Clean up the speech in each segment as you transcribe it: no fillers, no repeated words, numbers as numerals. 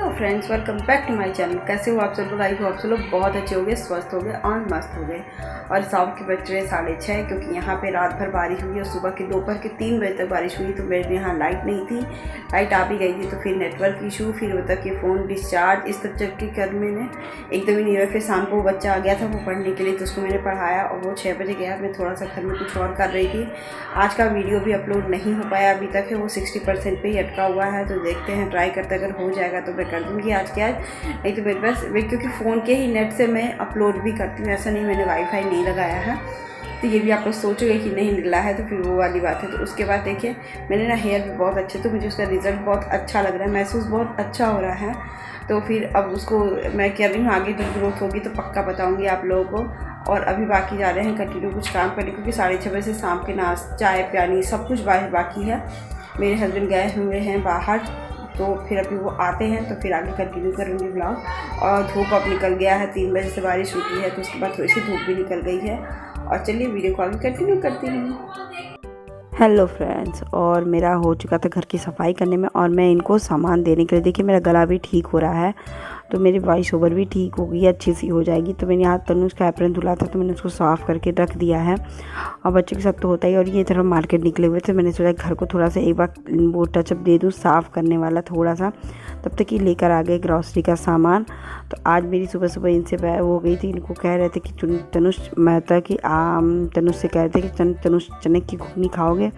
Hello friends, welcome back to my channel. कैसे हो आप सब लोग? आई हो आप सब लोग बहुत अच्छे हो गए, स्वस्थ हो गए और मस्त हो गए। और शाम के बज रहे 6:30 क्योंकि यहाँ पे रात भर बारिश हुई और सुबह के दोपहर के 3 बजे तक बारिश हुई। तो मेरे यहाँ लाइट नहीं थी, लाइट आ भी गई थी तो फिर नेटवर्क इशू, फिर होता कि फ़ोन डिस्चार्ज, इस सब चक्कर कर मैंने एकदम ही नहीं हुआ। फिर शाम को बच्चा आ गया था वो पढ़ने के लिए, तो उसको मैंने पढ़ाया और वो 6 बजे गया। मैं थोड़ा सा घर में कुछ और कर रही थी। आज का वीडियो भी अपलोड नहीं हो पाया अभी तक है, वो 60% पे ही अटका हुआ है। तो देखते हैं, ट्राई करते अगर हो जाएगा तो मैं कर दूँगी आज के आज। नहीं तो मेरे पास क्योंकि फ़ोन के ही नेट से मैं अपलोड भी करती हूँ, ऐसा नहीं मैंने वाईफाई नहीं लगाया है। तो ये भी आप लोग सोचोगे कि नहीं निकला है, तो फिर वो वाली बात है। तो उसके बाद देखिए मैंने ना हेयर भी बहुत अच्छे, तो मुझे उसका रिज़ल्ट बहुत अच्छा लग रहा है, महसूस बहुत अच्छा हो रहा है। तो फिर अब उसको मैं कह रही हूँ आगे भी ग्रोथ होगी तो पक्का बताऊँगी आप लोगों को। और अभी बाकी जा रहे हैं कंटिन्यू कुछ काम करने, क्योंकि 6:30 बजे से शाम के चाय पानी सब कुछ बाकी है। मेरे हस्बैंड गए हुए हैं बाहर, तो फिर अभी वो आते हैं तो फिर आगे कंटिन्यू करूँगी ब्लॉग। और धूप अब निकल गया है, 3 बजे से बारिश रुकी है, तो उसके बाद थोड़ी सी धूप भी निकल गई है। और चलिए वीडियो को आगे कंटिन्यू करती हूँ। हेलो फ्रेंड्स, और मेरा हो चुका था घर की सफाई करने में, और मैं इनको सामान देने के लिए, देखिए मेरा गला भी ठीक हो रहा है, तो मेरी वॉइस ओवर भी ठीक हो गई, अच्छी सी हो जाएगी। तो मैंने यहाँ तनुज का एप्रन धुला था तो मैंने उसको साफ़ करके रख दिया है। और बच्चों के साथ तो होता ही। और ये तरह मार्केट निकले हुए थे, मैंने सोचा घर को थोड़ा सा एक बार वो टचअप दे दूँ साफ़ करने वाला थोड़ा सा। तब तक ये लेकर आ गए ग्रॉसरी का सामान। तो आज मेरी सुबह सुबह इनसे हो गई थी, इनको कह रहे थे कि तनुज मतलब कि तनुज से कह रहे थे कि तनुज चने की घुगनी खाओगे।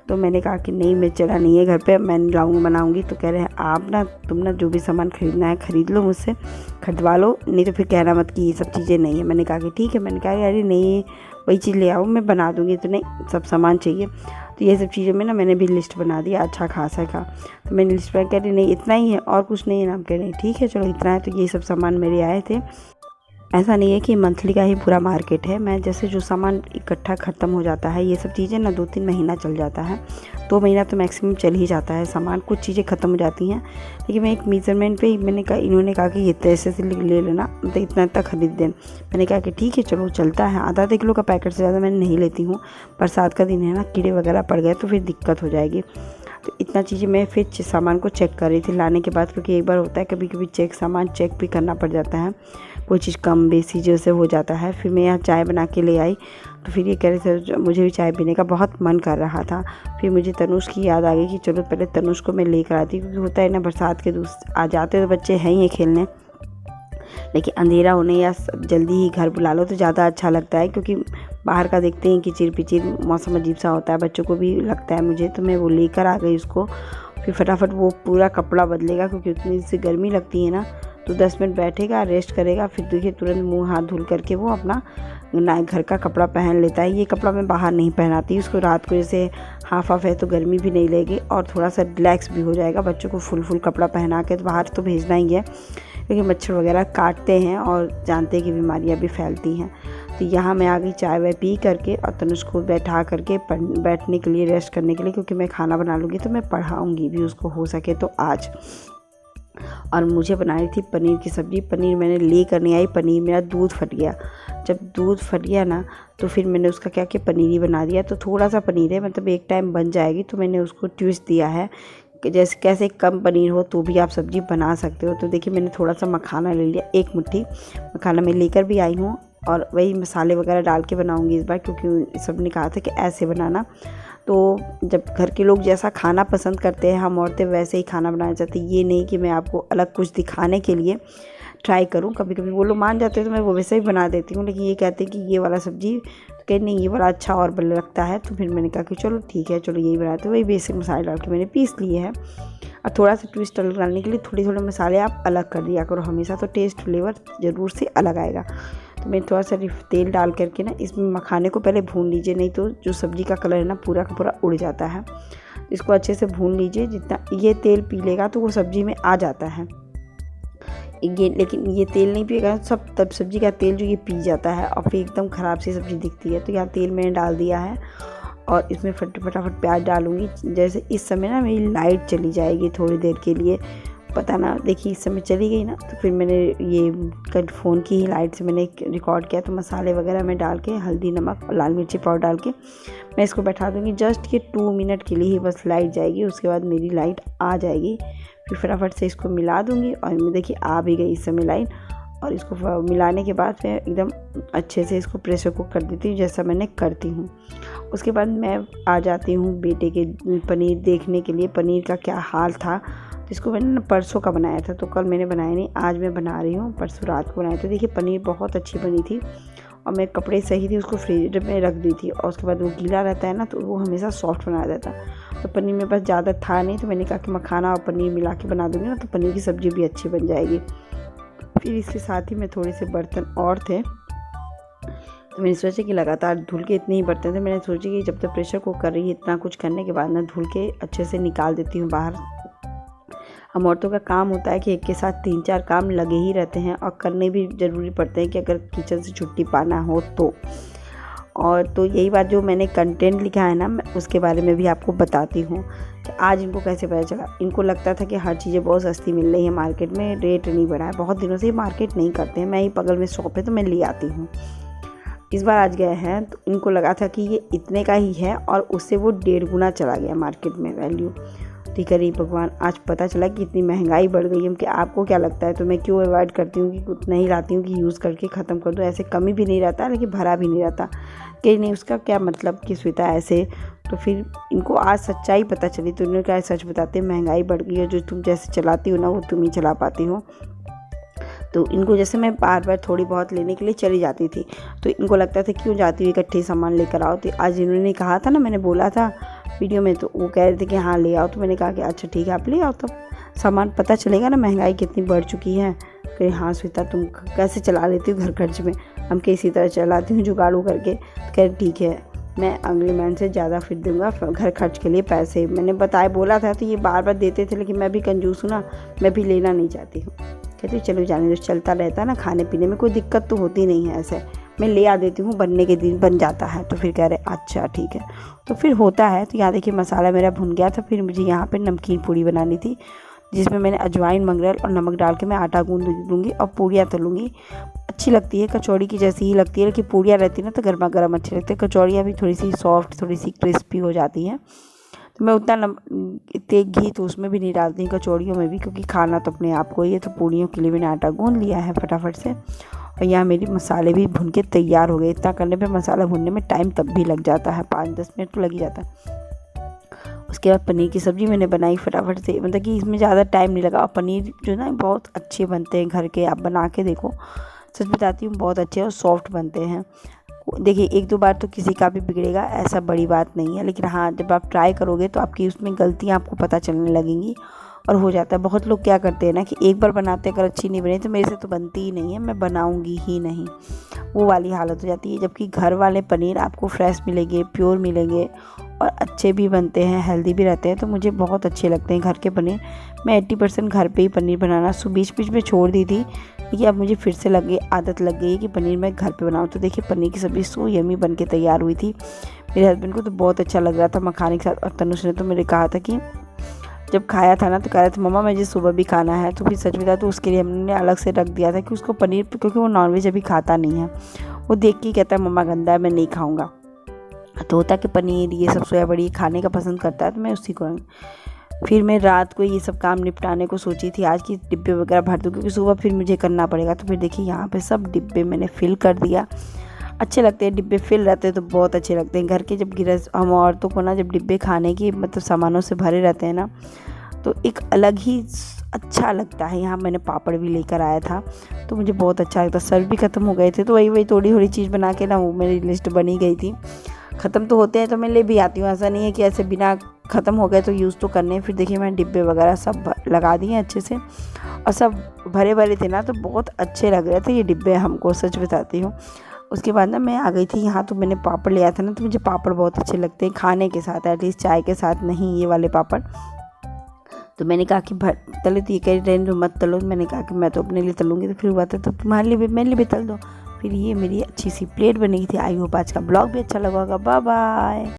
तो मैंने कहा कि नहीं, मैं चला नहीं है घर पे, मैं बनाऊंगी। तो कह रहे हैं आप ना, तुम ना जो भी सामान खरीदना है खरीद लो, मुझसे खरीदवा लो, नहीं तो फिर कहना मत कि ये सब चीज़ें नहीं है। मैंने कहा कि ठीक है। मैंने कहा अरे नहीं, वही चीज़ ले आओ, मैं बना दूंगी। तो नहीं, सब सामान चाहिए। तो ये सब चीज़ों में ना मैंने भी लिस्ट बना दिया अच्छा खासा का। तो मैंने लिस्ट बना, कह रही नहीं इतना ही है और कुछ नहीं है ना। हम कह रहे ठीक है चलो इतना है। तो ये सब सामान मेरे आए थे। ऐसा नहीं है कि मंथली का ही पूरा मार्केट है, मैं जैसे जो सामान इकट्ठा ख़त्म हो जाता है, ये सब चीज़ें ना 2-3 महीना चल जाता है, 2 महीना तो मैक्सिमम चल ही जाता है सामान। कुछ चीज़ें ख़त्म हो जाती हैं, लेकिन मैं एक मेजरमेंट पे ही मैंने कहा, इन्होंने कहा कि ये ऐसे से ले लेना, मतलब इतना इतना खरीद दें। मैंने कहा कि ठीक है चलो चलता है। आधा किलो का पैकेट से ज़्यादा मैंने नहीं लेती हूँ, बरसात का दिन है ना, कीड़े वगैरह पड़ गए तो फिर दिक्कत हो जाएगी। तो इतना चीज़ें मैं फिर सामान को चेक कर रही थी लाने के बाद, क्योंकि एक बार होता है कभी कभी सामान चेक भी करना पड़ जाता है, कोई चीज़ कम बेसी जैसे हो जाता है। फिर मैं यहाँ चाय बना के ले आई, तो फिर ये कह रहे थे मुझे भी चाय पीने का बहुत मन कर रहा था। फिर मुझे तनुज की याद आ गई कि चलो पहले तनुज को मैं लेकर आती, क्योंकि होता है ना बरसात के आ जाते तो बच्चे हैं ही खेलने, लेकिन अंधेरा होने या जल्दी ही घर बुला लो तो ज़्यादा अच्छा लगता है, क्योंकि बाहर का देखते हैं कि चिरपिचिर मौसम अजीब सा होता है, बच्चों को भी लगता है मुझे। तो मैं वो लेकर आ गई उसको। फिर फटाफट वो पूरा कपड़ा बदलेगा, क्योंकि उतनी सी गर्मी लगती है ना। तो 10 मिनट बैठेगा, रेस्ट करेगा, फिर देखिए तुरंत मुंह हाथ धुल करके वो अपना घर का कपड़ा पहन लेता है। ये कपड़ा मैं बाहर नहीं पहनाती उसको, रात को जैसे हाफ है तो गर्मी भी नहीं लगेगी और थोड़ा सा रिलैक्स भी हो जाएगा। बच्चों को फुल कपड़ा पहना के तो बाहर तो भेजना ही है, क्योंकि मच्छर वगैरह काटते हैं और जानते हैं कि बीमारियां भी फैलती हैं। तो यहाँ मैं आ गई चाय वाय पी करके, और तनुज को बैठा करके बैठने के लिए, रेस्ट करने के लिए, क्योंकि मैं खाना बना लूँगी तो मैं पढ़ाऊँगी भी उसको हो सके तो आज। और मुझे बनाई थी पनीर की सब्ज़ी। पनीर मैंने ले कर नहीं आई, पनीर मेरा दूध फट गया। जब दूध फट गया ना, तो फिर मैंने उसका क्या किया, पनीर ही बना दिया। तो थोड़ा सा पनीर है, मतलब एक टाइम बन जाएगी, तो मैंने उसको ट्विस्ट दिया है कि जैसे कैसे कम पनीर हो तो भी आप सब्ज़ी बना सकते हो। तो देखिए मैंने थोड़ा सा मखाना ले लिया, 1 मुट्ठी मखाना मैं लेकर भी आई हूँ, और वही मसाले वगैरह डाल के बनाऊँगी इस बार, क्योंकि सब ने कहा था कि ऐसे बनाना। तो जब घर के लोग जैसा खाना पसंद करते हैं, हम औरतें वैसे ही खाना बनाना चाहते हैं। ये नहीं कि मैं आपको अलग कुछ दिखाने के लिए ट्राई करूं। कभी कभी वो लोग मान जाते हैं तो मैं वो वैसे ही बना देती हूँ, लेकिन ये कहते हैं कि ये वाला सब्ज़ी, तो कहीं नहीं ये वाला अच्छा और बन लगता है। तो फिर मैंने कहा कि चलो ठीक है, चलो यही बनाते हैं। वही बेसिक मसाले डाल के मैंने पीस लिए हैं, और थोड़ा सा ट्विस्ट अलग डालने के लिए थोड़े मसाले आप अलग कर दिया करो हमेशा, तो टेस्ट फ्लेवर ज़रूर से अलग आएगा। तो मैं थोड़ा सा तेल डाल करके ना इसमें मखाने को पहले भून लीजिए, नहीं तो जो सब्ज़ी का कलर है ना पूरा का पूरा उड़ जाता है। इसको अच्छे से भून लीजिए, जितना ये तेल पी लेगा तो वो सब्ज़ी में आ जाता है ये, लेकिन ये तेल नहीं पिएगा सब, तब सब्ज़ी का तेल जो ये पी जाता है और फिर एकदम ख़राब सी सब्ज़ी दिखती है। तो यहाँ तेल मैंने डाल दिया है, और इसमें फटाफट प्याज डालूँगी। जैसे इस समय ना मेरी लाइट चली जाएगी थोड़ी देर के लिए, पता ना, देखिए इस समय चली गई ना, तो फिर मैंने ये फ़ोन की ही लाइट से मैंने रिकॉर्ड किया। तो मसाले वगैरह में डाल के, हल्दी नमक और लाल मिर्ची पाउडर डाल के मैं इसको बैठा दूँगी। जस्ट ये 2 मिनट के लिए ही बस लाइट जाएगी, उसके बाद मेरी लाइट आ जाएगी। फिर फटाफट से इसको मिला दूँगी। और देखिए आ भी गई इस समय लाइन। और इसको मिलाने के बाद मैं एकदम अच्छे से इसको प्रेशर कुक कर देती हूँ जैसा मैंने करती हूँ। उसके बाद मैं आ जाती हूँ बेटे के पनीर देखने के लिए, पनीर का क्या हाल था। तो इसको मैंने परसों का बनाया था, तो कल मैंने बनाया नहीं, आज मैं बना रही हूँ। परसों रात को बनाया था। देखिए पनीर बहुत अच्छी बनी थी और मैं कपड़े सही थी उसको फ्रीज में रख दी थी। और उसके बाद वो गीला रहता है ना, तो वो हमेशा सॉफ्ट बना देता है। तो पनीर मेरे पास ज़्यादा था नहीं, तो मैंने कहा कि मखाना और पनीर मिला के बना दूँगी ना, तो पनीर की सब्ज़ी भी अच्छी बन जाएगी। फिर इसके साथ ही में थोड़े से बर्तन और थे, तो मैंने सोचा कि लगातार धुल के इतने ही बर्तन थे, मैंने सोचा कि जब तक प्रेशर कुक कर रही है इतना कुछ करने के बाद ना धुल के अच्छे से निकाल देती हूँ बाहर। हम औरतों का काम होता है कि एक के साथ 3-4 काम लगे ही रहते हैं और करने भी ज़रूरी पड़ते हैं कि अगर किचन से छुट्टी पाना हो तो। और तो यही बात जो मैंने कंटेंट लिखा है ना, मैं उसके बारे में भी आपको बताती हूँ कि आज इनको कैसे पता चला। इनको लगता था कि हर चीज़ें बहुत सस्ती मिल रही है मार्केट में, रेट नहीं बढ़ा है। बहुत दिनों से ये मार्केट नहीं करते हैं, मैं ही बगल में शॉप है तो मैं ले आती हूँ। इस बार आज गए हैं तो इनको लगा था कि ये इतने का ही है और उससे वो 1.5 गुना चला गया मार्केट में वैल्यू। ठीक है रे भगवान, आज पता चला कि इतनी महंगाई बढ़ गई है कि आपको क्या लगता है। तो मैं क्यों अवॉइड करती हूँ कि उतना ही लाती हूँ कि यूज़ करके ख़त्म कर दो। ऐसे कमी भी नहीं रहता लेकिन भरा भी नहीं रहता कि नहीं, उसका क्या मतलब कि स्वीता ऐसे। तो फिर इनको आज सच्चाई पता चली तो इन्होंने क्या सच बताते, महंगाई बढ़ गई है, जो तुम जैसे चलाती हो ना वो तुम ही चला पाती हो। तो इनको जैसे मैं बार बार थोड़ी बहुत लेने के लिए चली जाती थी, तो इनको लगता था क्यों जाती हुई इकट्ठे सामान लेकर आओ। तो आज इन्होंने कहा था ना, मैंने बोला था वीडियो में, तो वो कह रहे थे कि हाँ ले आओ। तो मैंने कहा कि अच्छा ठीक है आप ले आओ, तो सामान पता चलेगा ना महंगाई कितनी बढ़ चुकी है। कहे हाँ श्वेता तुम कैसे चला लेती हो घर खर्च में, हम किसी तरह चलाती हूँ जुगाड़ू करके। तो कह ठीक है मैं अगले महीने से ज़्यादा फिर दूँगा घर खर्च के लिए पैसे। मैंने बताया बोला था तो ये बार बार देते थे, लेकिन मैं भी कंजूस हूँ ना, मैं भी लेना नहीं चाहती हूँ। कहती चलो जाने दो, चलता रहता है ना, खाने पीने में कोई दिक्कत तो होती नहीं है, ऐसे मैं ले आ देती हूँ, बनने के दिन बन जाता है। तो फिर कह रहे अच्छा ठीक है, तो फिर होता है। तो यहाँ देखिए मसाला मेरा भुन गया था। फिर मुझे यहाँ पे नमकीन पूड़ी बनानी थी, जिसमें मैंने अजवाइन, मंगरेल और नमक डाल के मैं आटा गूंद लूँगी और पूड़ियाँ तलूँगी। अच्छी लगती है, कचौड़ी की जैसी ही लगती है, लेकिन पूड़ियाँ रहती है ना तो गर्मा गर्म अच्छी लगती है। कचौड़ियाँ भी थोड़ी सी सॉफ्ट, थोड़ी सी क्रिस्पी हो जाती हैं। तो मैं उतना तेज घी तो उसमें भी नहीं डालती कचौड़ियों में भी, क्योंकि खाना तो अपने आप को ही है। तो पूड़ियों के लिए मैंने आटा गूंद लिया है फटाफट से। और यहाँ मेरी मसाले भी भुन के तैयार हो गए। इतना करने पे मसाला भुनने में टाइम तब भी लग जाता है, 5-10 मिनट तो लग ही जाता है। उसके बाद पनीर की सब्ज़ी मैंने बनाई फटाफट से, मतलब कि इसमें ज़्यादा टाइम नहीं लगा। और पनीर जो ना बहुत अच्छे बनते हैं घर के, आप बना के देखो, सच बताती हूँ बहुत अच्छे और सॉफ्ट बनते हैं। देखिए 1-2 बार तो किसी का भी बिगड़ेगा, ऐसा बड़ी बात नहीं है, लेकिन हाँ जब आप ट्राई करोगे तो आपकी उसमें गलतियाँ आपको पता चलने लगेंगी और हो जाता है। बहुत लोग क्या करते हैं ना कि एक बार बनाते अगर अच्छी नहीं बनी तो मेरे से तो बनती ही नहीं है, मैं बनाऊंगी ही नहीं, वो वाली हालत हो जाती है। जबकि घर वाले पनीर आपको फ्रेश मिलेंगे, प्योर मिलेंगे और अच्छे भी बनते हैं, हेल्दी भी रहते हैं। तो मुझे बहुत अच्छे लगते हैं घर के पनीर। मैं 80% घर पे ही पनीर बनाना बीच बीच में छोड़ दी थी, लेकिन अब मुझे फिर से आदत लग गई है कि पनीर मैं घर पे बनाऊँ। तो देखिए पनीर की सब्ज़ी सो यमी बन के तैयार हुई थी। मेरे हस्बैंड को तो बहुत अच्छा लग रहा था मखाने के साथ। और तनुष ने तो मेरे कहा था कि जब खाया था ना तो कह रहे थे मम्मा मुझे सुबह भी खाना है। तो फिर सच बता तो उसके लिए हमने अलग से रख दिया था कि उसको पनीर, क्योंकि वो नॉनवेज अभी खाता नहीं है, वो देख के कहता है मम्मा गंदा है मैं नहीं खाऊंगा। तो होता कि पनीर ये सब सोया बड़ी खाने का पसंद करता है, तो मैं उसी को। फिर मैं रात को ये सब काम निपटाने को सोची थी आज की डिब्बे वगैरह भर दूँ, क्योंकि सुबह फिर मुझे करना पड़ेगा। तो फिर देखिए यहाँ पे सब डिब्बे मैंने फिल कर दिया। अच्छे लगते हैं डिब्बे फिल रहते हैं तो बहुत अच्छे लगते हैं घर के। जब गृहस्थ हम औरतों को ना जब डिब्बे खाने की मतलब सामानों से भरे रहते हैं ना, तो एक अलग ही अच्छा लगता है। यहाँ मैंने पापड़ भी लेकर आया था तो मुझे बहुत अच्छा लगता। सर्व भी ख़त्म हो गए थे तो वही थोड़ी थोड़ी चीज़ बना के ना वो मेरी लिस्ट बनी गई थी। ख़त्म तो होते हैं तो मैं ले भी आती हूँ, ऐसा नहीं है कि ऐसे बिना ख़त्म हो गए तो यूज़ तो करने। फिर देखिए मैंने डिब्बे वगैरह सब लगा दिए अच्छे से और सब भरे भरे थे ना, तो बहुत अच्छे लग रहे थे ये डिब्बे हमको, सच बताती हूँ। उसके बाद ना मैं आ गई थी यहाँ, तो मैंने पापड़ लिया था ना, तो मुझे पापड़ बहुत अच्छे लगते हैं खाने के साथ, एटलीस्ट चाय के साथ नहीं, ये वाले पापड़। तो मैंने कहा कि तले तो ये कह रहे हैं मत तलो, मैंने कहा कि मैं तो अपने लिए तलूँगी। तो फिर हुआ था तो तुम्हारे लिए भी मेरे लिए भी तल दो। फिर ये मेरी अच्छी सी प्लेट बनी थी। आई होप आज का ब्लॉग भी अच्छा लगा होगा। Bye bye.